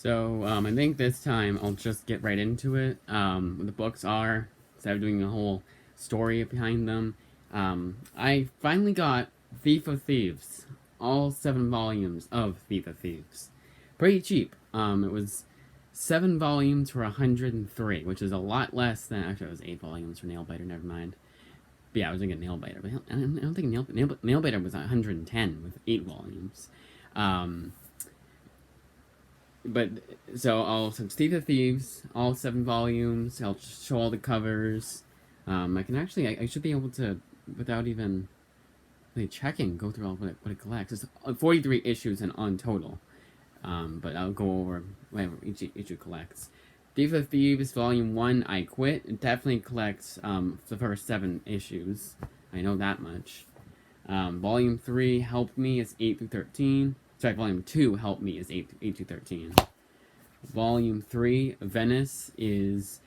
I think this time I'll just get right into it. What the books are, instead of doing a whole story behind them. I finally got Thief of Thieves, all 7 volumes of Thief of Thieves. Pretty cheap. It was 7 volumes for 103, which is a lot less than, actually it was 8 volumes for Nailbiter, never mind. But yeah, I was thinking Nailbiter, but I don't think Nailbiter was 110 with 8 volumes. Um, but so Thief of Thieves, all 7 volumes. I'll show all the covers. I can actually, I should be able to, without even really checking, go through all what it collects. It's 43 issues and on total. But I'll go over whatever each issue collects. Thief of Thieves Volume 1, I Quit. It definitely collects the first 7 issues. I know that much. Volume 3, Help Me, is 8 through 13. Sorry, Volume 2, Help Me, is 8 through 13. Volume 3, Venice, is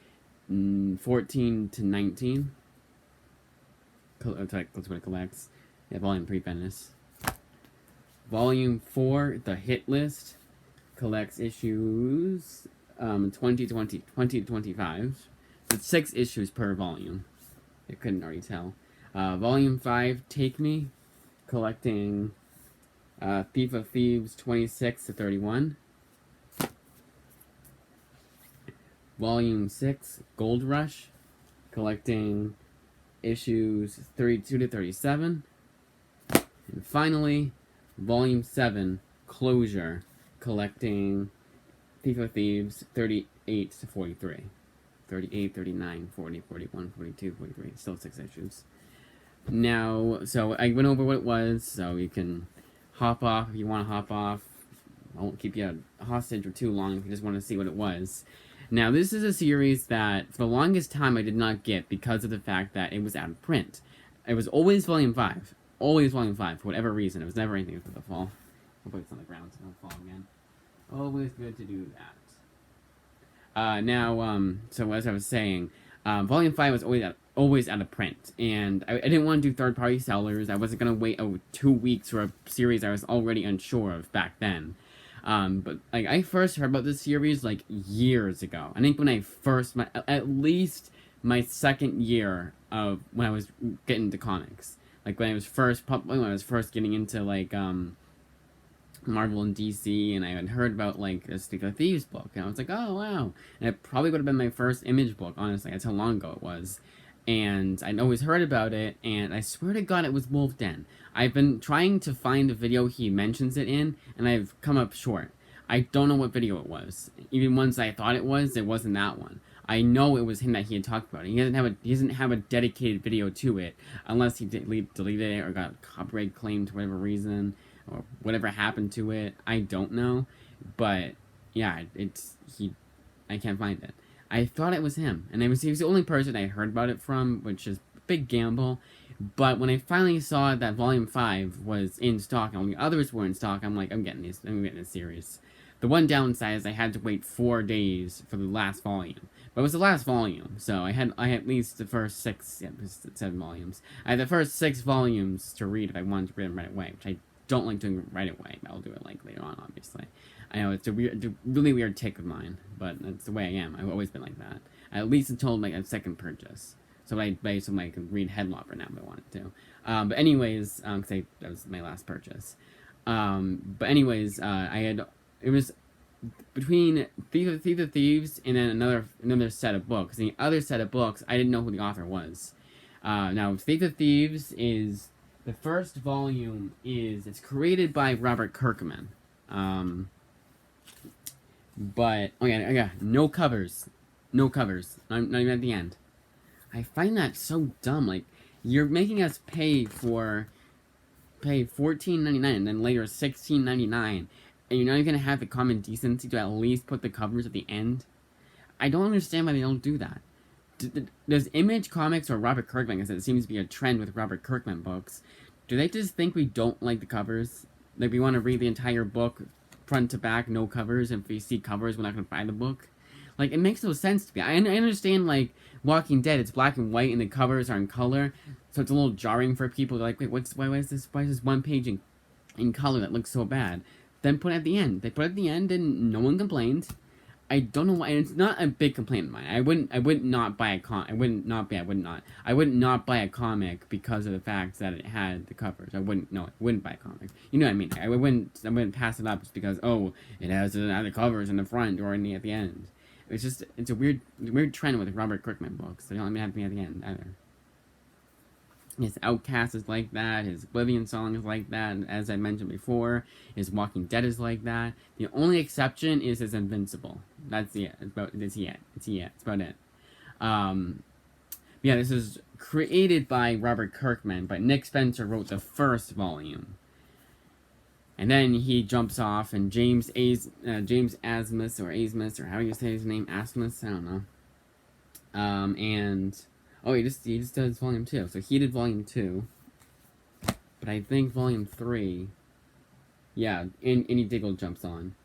14 to 19. That's what it collects. Yeah, Volume 3, Venice. Volume 4, The Hit List, collects issues 20 to 25. It's 6 issues per volume. I couldn't already tell. Volume 5, Take Me, collecting Thief of Thieves 26 to 31. Volume 6, Gold Rush, collecting issues 32 to 37. And finally, Volume 7, Closure, collecting Thief of Thieves 38 to 43. 38, 39, 40, 41, 42, 43. Still 6 issues. Now, so I went over what it was, so you can hop off if you want to hop off. I won't keep you hostage for too long if you just want to see what it was. Now, this is a series that, for the longest time, I did not get because of the fact that it was out of print. It was always Volume 5. Always Volume 5, for whatever reason. It was never anything for the fall. I'll put it on the ground so it don't fall again. Always good to do that. So as I was saying, Volume 5 was always out of print. And I didn't want to do third-party sellers. I wasn't going to wait 2 weeks for a series I was already unsure of back then. But like I first heard about this series like years ago. I think when I first, at least my second year of when I was getting into comics. Like when I was first getting into like Marvel and DC, and I had heard about like this Thief of Thieves book, and I was like, oh wow! And it probably would have been my first Image book, honestly. That's how long ago it was. And I'd always heard about it, and I swear to God it was Wolf Den. I've been trying to find the video he mentions it in, and I've come up short. I don't know what video it was. Even once I thought it wasn't that one. I know it was him that he had talked about it. He doesn't have a dedicated video to it, unless he deleted it or got copyright claimed for whatever reason, or whatever happened to it. I don't know, but yeah, I can't find it. I thought it was him, and he was the only person I heard about it from, which is a big gamble. But when I finally saw that Volume 5 was in stock and all the others were in stock, I'm like, I'm getting this series. The one downside is I had to wait 4 days for the last volume. But it was the last volume, so I had at least the first 7 volumes. I had the first 6 volumes to read if I wanted to read them right away, which I don't like doing right away, but I'll do it like later on, obviously. I know it's a really weird tick of mine, but that's the way I am. I've always been like that. At least until like a second purchase. So I can read Headlopper now if I wanted to. But anyways, that was my last purchase. But anyways, it was between Thief of Thieves and then another set of books. And the other set of books, I didn't know who the author was. Now, Thief of Thieves is, the first volume it's created by Robert Kirkman. But, oh yeah, no covers. No covers. Not even at the end. I find that so dumb. Like, you're making us pay $14.99 and then later $16.99, and you're not even gonna have the common decency to at least put the covers at the end. I don't understand why they don't do that. Does Image Comics or Robert Kirkman, because it seems to be a trend with Robert Kirkman books, do they just think we don't like the covers? Like, we want to read the entire book front to back, no covers, and if we see covers, we're not gonna buy the book? Like, it makes no sense to me. I understand, like, Walking Dead, it's black and white, and the covers are in color, so it's a little jarring for people. They're like, wait, why is this one page in color that looks so bad? then put it at the end. They put it at the end, and no one complained. I don't know why. And it's not a big complaint of mine. I wouldn't not buy a I wouldn't not buy a comic because of the fact that it had the covers. I wouldn't buy a comic. You know what I mean? I wouldn't pass it up just because it has the covers in the front or at the end. It's a weird trend with Robert Kirkman books. They don't even have to be at the end either. His Outcast is like that. His Oblivion song is like that. And as I mentioned before, his Walking Dead is like that. The only exception is his Invincible. That's it. It's about it. Yeah, this is created by Robert Kirkman, but Nick Spencer wrote the first volume. And then he jumps off, and James Asmus, or how do you say his name? Asmus? I don't know. He just does volume 2. So he did volume 2. But I think volume 3... Yeah, Andy Diggle jumps on.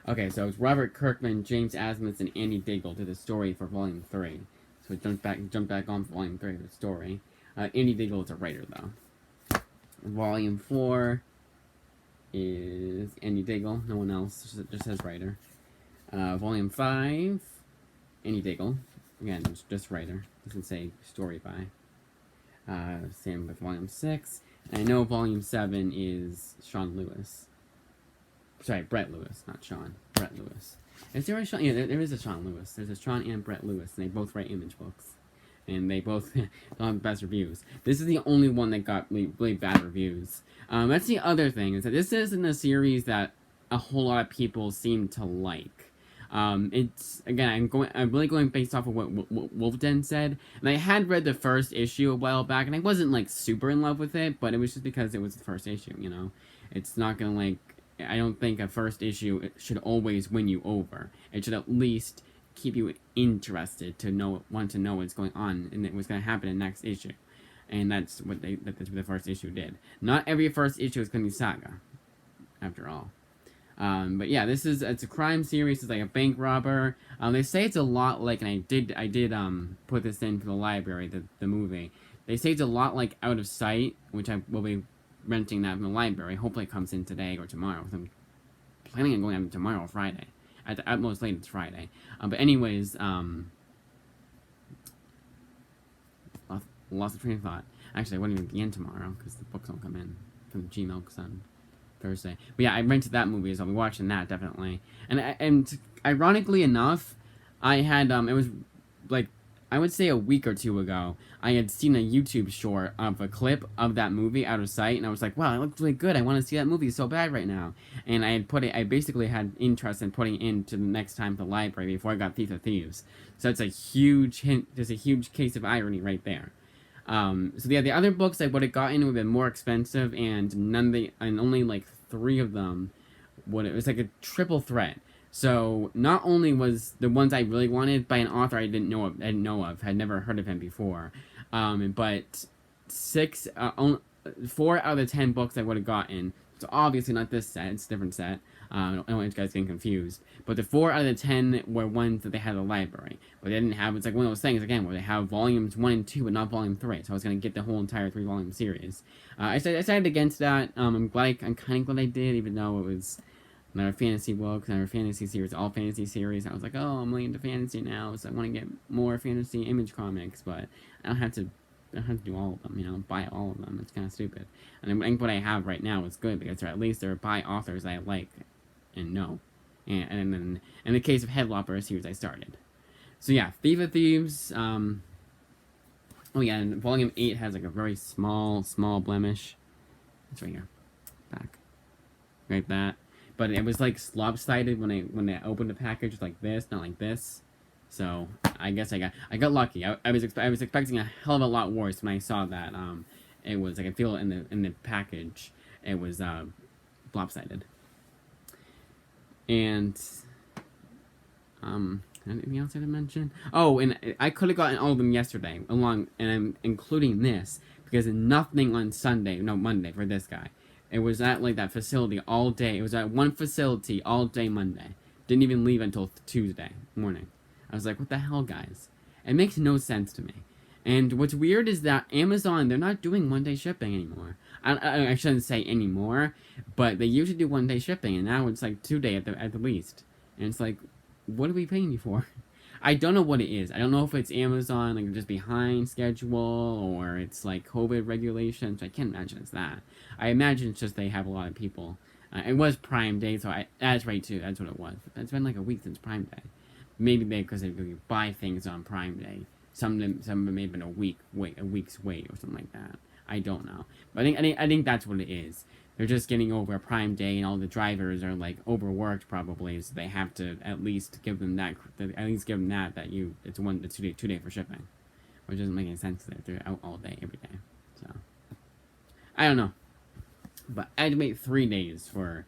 Okay, so it's Robert Kirkman, James Asmus, and Andy Diggle did the story for volume 3. So it jumped back on for volume 3 of the story. Andy Diggle is a writer, though. Volume 4 is Andy Diggle. No one else, just says writer. Volume 5, Andy Diggle. Again, it's just writer. Doesn't say story by. Same with volume 6. And I know volume 7 is Sean Lewis. Sorry, Brett Lewis, not Sean. Brett Lewis. Is there a Sean? Yeah, there is a Sean Lewis. There's a Sean and Brett Lewis, and they both write Image books. And they both don't have the best reviews. This is the only one that got really bad reviews. That's the other thing, is that this isn't a series that a whole lot of people seem to like. It's, again, I'm really going based off of what Wolfden said, and I had read the first issue a while back, and I wasn't, like, super in love with it, but it was just because it was the first issue, you know? It's not gonna, like, I don't think a first issue should always win you over. It should at least keep you interested want to know what's going on, and what's gonna happen in the next issue. And that's what the first issue did. Not every first issue is gonna be Saga, after all. But yeah, it's a crime series. It's like a bank robber. They say it's a lot like, and I did put this in for the library, the movie. They say it's a lot like Out of Sight, which I will be renting that from the library. Hopefully it comes in today or tomorrow. I'm planning on going out tomorrow or Friday. At the utmost late, it's Friday. But anyways, lost the train of thought. Actually, I wouldn't even be in tomorrow because the books don't come in from Gmail on Thursday. But yeah, I rented that movie, so I'll be watching that definitely. And ironically enough, I had it was like, I would say a week or two ago, I had seen a YouTube short of a clip of that movie, Out of Sight, and I was like, wow, it looks really good. I want to see that movie so bad right now. And I basically had interest in putting it into the next time to the library before I got Thieves. So it's a huge hint, there's a huge case of irony right there. So yeah, the other books I would have gotten would have been more expensive, and only like 3 of them it was like a triple threat. So not only was the ones I really wanted by an author I didn't know of, had never heard of him before, but 4 out of the 10 books I would have gotten. So obviously not this set; it's a different set. I don't want you guys getting confused. But the 4 out of the 10 were ones that they had in the library. But they didn't have. It's like one of those things again where they have volumes 1 and 2, but not volume 3. So I was gonna get the whole entire 3-volume series. I decided against that. I'm kind of glad I did, even though it was another fantasy book, another fantasy series, all fantasy series. I was like, oh, I'm really into fantasy now, so I want to get more fantasy Image comics, but I don't have to do all of them, you know, buy all of them. It's kind of stupid. And I think what I have right now is good, because at least they're by authors I like and know. And then, in the case of Headlopper, a series I started. So yeah, Thieves, oh yeah, and Volume 8 has like a very small blemish. It's right here. Back. Like that. But it was like lopsided when I opened the package like this, not like this. So I guess I got lucky. I was expecting a hell of a lot worse when I saw that. It was, I could feel it in the package. It was lopsided. And anything else I had to mention? Oh, and I could have gotten all of them yesterday, and I'm including this because nothing on Monday for this guy. It was at like that facility all day. It was at one facility all day Monday. Didn't even leave until Tuesday morning. I was like, what the hell, guys? It makes no sense to me. And what's weird is that Amazon, they're not doing one-day shipping anymore. I shouldn't say anymore, but they usually do 1 day shipping, and now it's like 2 day at the least. And it's like, what are we paying you for? I don't know what it is. I don't know if it's Amazon like just behind schedule or it's like COVID regulations. I can't imagine it's that. I imagine it's just they have a lot of people. It was Prime Day, so that's right too. That's what it was. It's been like a week since Prime Day. Maybe because they buy things on Prime Day. Some of them may have been a week's wait or something like that. I don't know, but I think that's what it is. They're just getting over Prime Day, and all the drivers are like overworked probably, so they have to at least give them that. It's 2 day for shipping, which doesn't make any sense. They're out all day every day, so I don't know. But I had to wait 3 days for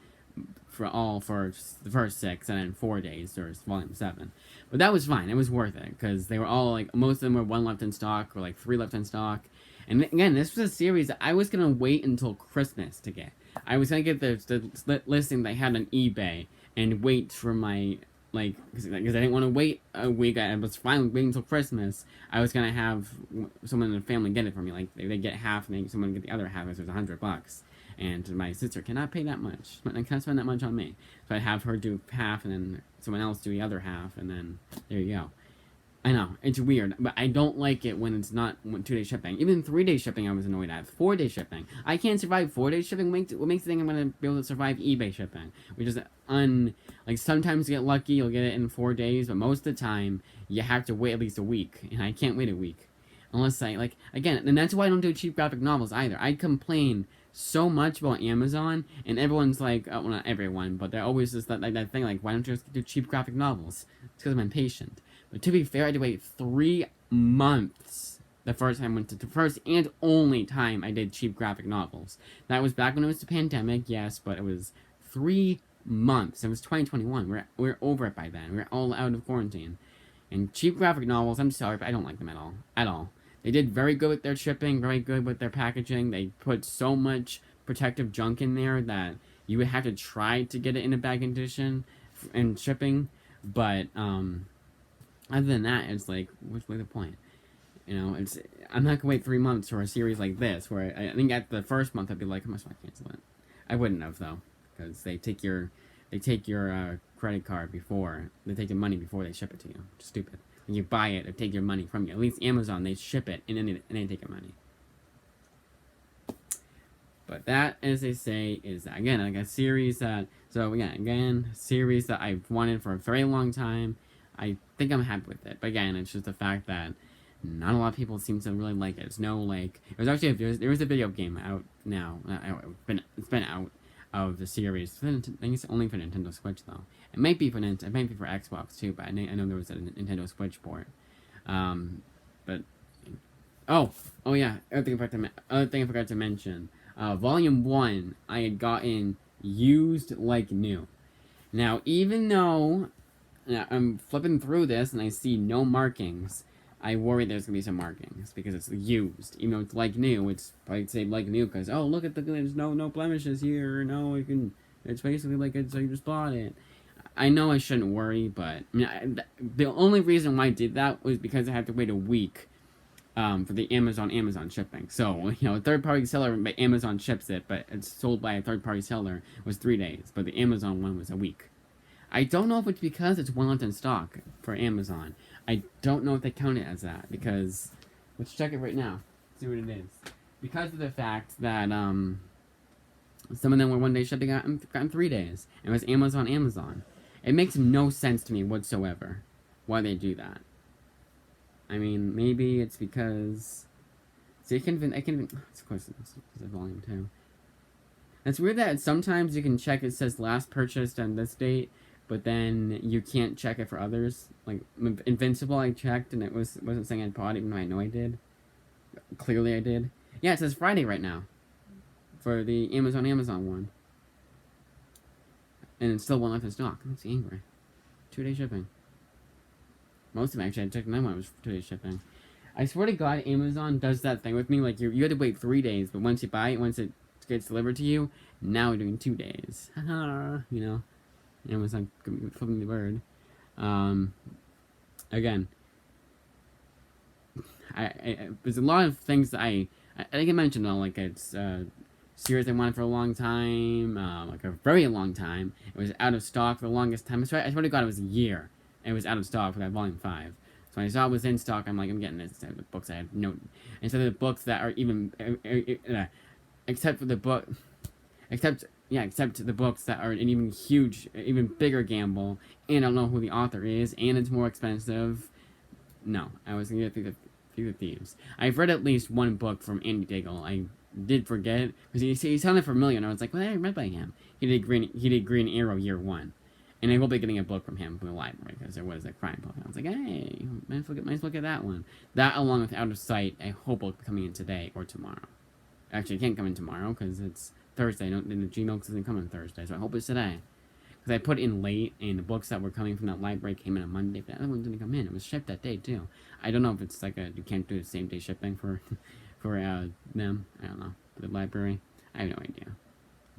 the first 6, and then 4 days for volume 7. But that was fine. It was worth it because they were all like most of them were 1 left in stock or like 3 left in stock. And again, this was a series that I was gonna wait until Christmas to get. I was gonna get the listing that I had on eBay and wait for my because I didn't want to wait a week. I was fine waiting until Christmas. I was gonna have someone in the family get it for me. Like they get half, and someone get the other half. It was $100. And my sister cannot pay that much. I can't spend that much on me. So I'd have her do half, and then someone else do the other half, and then there you go. I know, it's weird, but I don't like it when it's not 2 day shipping. Even 3 day shipping I was annoyed at. 4 day shipping. I can't survive 4 day shipping. What makes you think I'm going to be able to survive eBay shipping? Which is like sometimes you get lucky, you'll get it in 4 days, but most of the time you have to wait at least a week. And I can't wait a week. Unless again, and that's why I don't do cheap graphic novels either. I complain so much about Amazon, and everyone's like, well, not everyone, but they're always just that thing, like, why don't you just do cheap graphic novels? It's because I'm impatient. But to be fair, I had to wait 3 months the first and only time I did cheap graphic novels. That was back when it was the pandemic, yes, but it was 3 months. It was 2021. We're over it by then. We're all out of quarantine. And cheap graphic novels, I'm sorry, but I don't like them at all. At all. They did very good with their shipping, very good with their packaging. They put so much protective junk in there that you would have to try to get it in a bag condition and shipping. But other than that, it's like, what's the point? I'm not gonna wait 3 months for a series like this, where I think at the first month I'd be like, how much do I cancel it? I wouldn't have though, because they take your credit card before they take the money before they ship it to you. It's stupid. When you buy it, they take your money from you. At least Amazon, they ship it and then they take your money. But that, as they say, is again like a series that series that I've wanted for a very long time. I think I'm happy with it. But again, it's just the fact that not a lot of people seem to really like it. It's no like it was actually there was a video game out now. It's been out of the series. I think it's only for Nintendo Switch though. It might be for Xbox too, but I know there was a Nintendo Switch port. But oh yeah, other thing I forgot to mention. Volume 1 I had gotten used like new. Now even though I'm flipping through this and I see no markings, I worry there's gonna be some markings because it's used. Even though it's like new, it's probably say like new because look at there's no blemishes here. No, you can. It's basically like so you just bought it. I know I shouldn't worry, but the only reason why I did that was because I had to wait a week for the Amazon shipping. So a third party seller, Amazon ships it, but it's sold by a third party seller was 3 days, but the Amazon one was a week. I don't know if it's because it's 1 left in stock for Amazon. I don't know if they count it as that because let's check it right now. See what it is. Because of the fact that some of them were 1 day shipping, got 3 days. It was Amazon. It makes no sense to me whatsoever why they do that. I mean, maybe it's because see, of course it's a volume 2. It's weird that sometimes you can check it says last purchased on this date, but then you can't check it for others. Like Invincible, I checked and it wasn't saying I'd bought it, even though I know I did. Clearly I did. Yeah, it says Friday right now for the Amazon one, and it's still 1 left in stock. That's angry. 2 day shipping. Most of them actually I checked, and then one was 2 day shipping. I swear to God, Amazon does that thing with me. Like you had to wait 3 days, but once you buy it, once it gets delivered to you, now we're doing 2 days. Amazon flipping the bird. Again, I there's a lot of things that I think I mentioned though, like it's series I wanted for a long time, like a very long time. It was out of stock for the longest time. I swear to God, it was a year. And it was out of stock for that volume 5. So when I saw it was in stock, I'm like, I'm getting this. Instead of the books I had no, instead of the books that are even, except for the book, except the books that are an even huge, even bigger gamble, and I don't know who the author is, and it's more expensive. No, I was gonna get through the Thieves. I've read at least one book from Andy Diggle. I did forget because he sounded familiar, and I was like, well, I read by him. He did Green Arrow Year 1. And I will be getting a book from him from the library because there was a crime book. I was like, hey, might as well get that one. That along with Out of Sight, I hope will be coming in today or tomorrow. Actually, it can't come in tomorrow because it's Thursday. The Gmail doesn't come on Thursday, so I hope it's today. Because I put in late, and the books that were coming from that library came in on Monday, but the other one didn't come in. It was shipped that day too. I don't know if it's like you can't do the same day shipping for them. I don't know. For the library, I have no idea.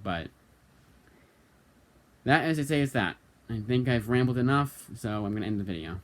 But that, as I say, is that. I think I've rambled enough, so I'm going to end the video.